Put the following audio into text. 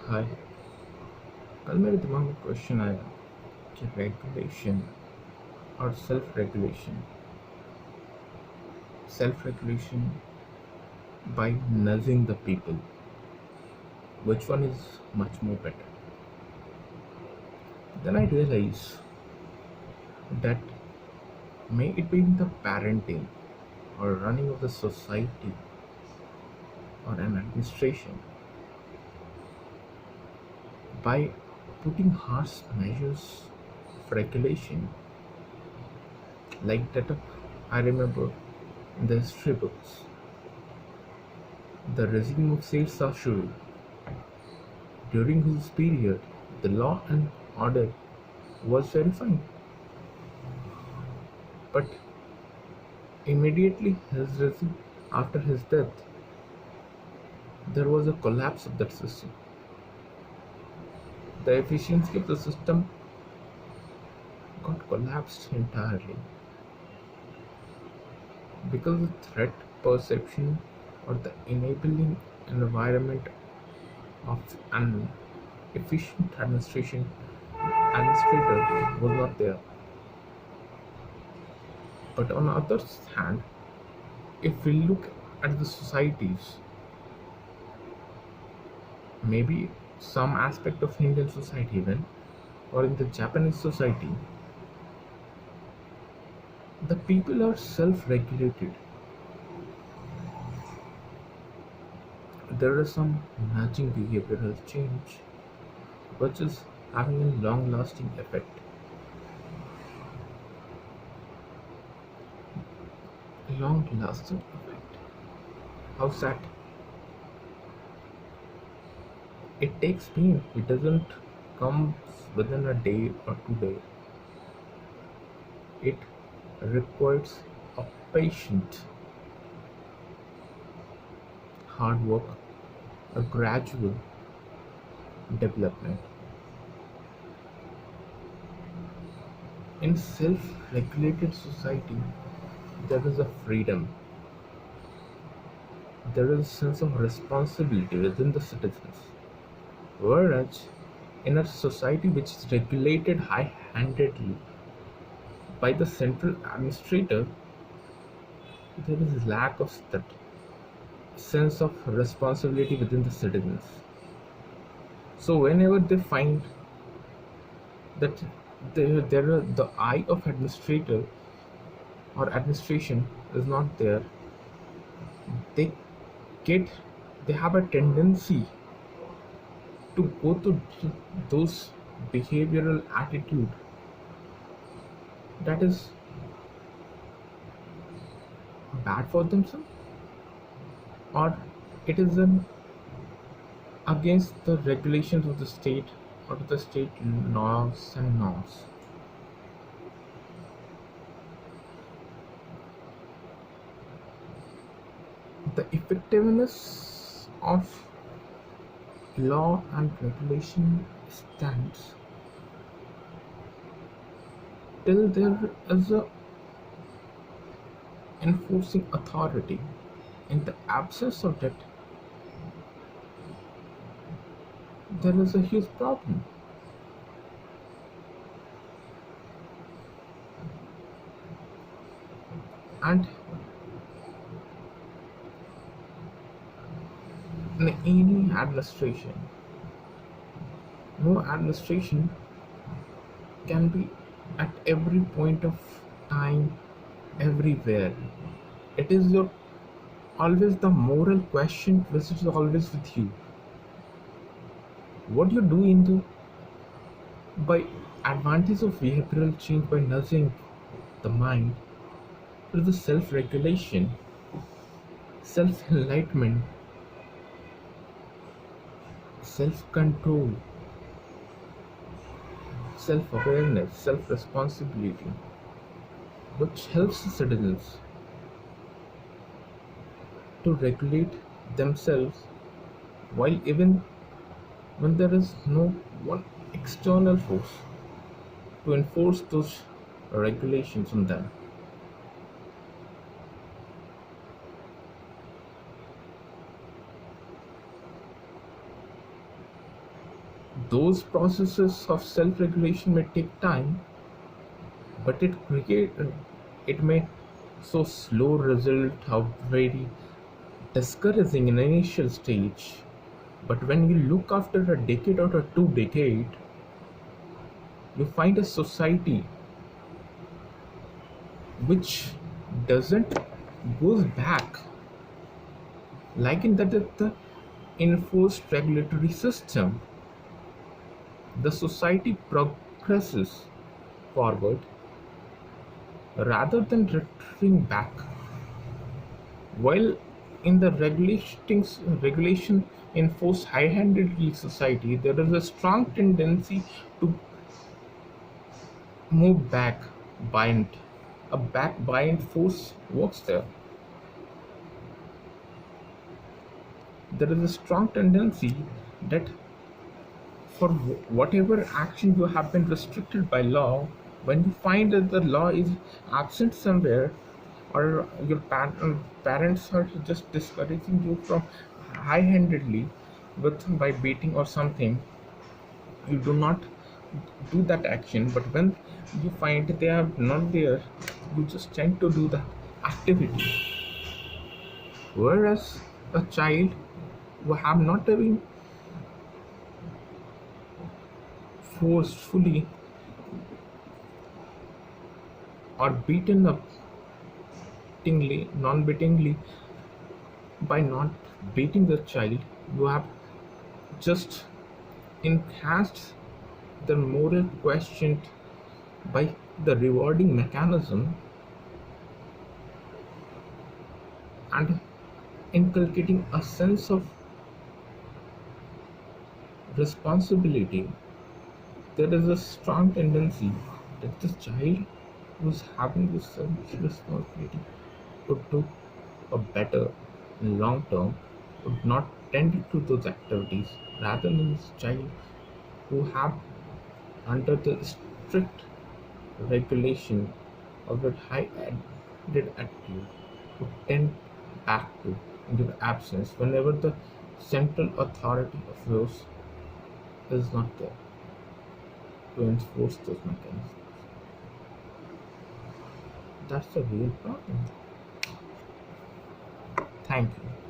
हाय। कल मेरे दिमाग में क्वेश्चन आया कि रेगुलेशन और self regulation by nudging the people, which one is much more better? Then I realized that may it be in the parenting or running of the society or an administration, by putting harsh measures of regulation like that of, I remember in the history books, the regime of Said Shah, during his period, the law and order was very fine, but immediately after his death, there was a collapse of that system. The efficiency of the system got collapsed entirely because the threat perception or the enabling environment of an efficient administrator was not there. But on the other hand, if we look at the societies, maybe some aspect of Indian society even, or in the Japanese society, the people are self-regulated. There is some matching behavioral change which is having a long-lasting effect. Long-lasting effect. How's that? It takes time. It doesn't come within a day or 2 days. It requires a patient hard work, a gradual development. In self-regulated society, there is a freedom, there is a sense of responsibility within the citizens. Whereas in a society which is regulated high-handedly by the central administrator, there is lack of that sense of responsibility within the citizens. So whenever they find that the eye of administrator or administration is not there, they get they have a tendency to go to those behavioral attitude that is bad for themselves, or it is an against the regulations of the state or the state laws and norms. The effectiveness of law and regulation stands till there is a enforcing authority. In the absence of that, there is a huge problem. And in any administration, no administration can be at every point of time, everywhere. It is your always the moral question which is always with you. What you do in the by advantage of behavioral change by nudging the mind through the self-regulation, self-enlightenment, self-control, self-awareness, self-responsibility, which helps the citizens to regulate themselves while even when there is no one external force to enforce those regulations on them. Those processes of self-regulation may take time, but it may so slow result of very discouraging in initial stage. But when you look after a decade or a 2 decade, you find a society which doesn't goes back, like in the enforced regulatory system. The society progresses forward rather than retreating back. While in the regulation enforced high-handedly society, there is a strong tendency to move back, bind. A back bind force works there. There is a strong tendency that for whatever action you have been restricted by law, when you find that the law is absent somewhere, or your parents are just discouraging you from high-handedly with by beating or something, you do not do that action. But when you find they are not there, you just tend to do the activity. Whereas a child who have not been forcefully or beaten up non-beatingly, by not beating the child, you have just enhanced the moral question by the rewarding mechanism and inculcating a sense of responsibility. There is a strong tendency that the child who's having this sense of responsibility would do a better in long term, would not tend to those activities, rather than this child who have under the strict regulation of a high-handed attitude would tend back to in their absence whenever the central authority of yours is not there to enforce those mechanisms. That's the real problem. Thank you.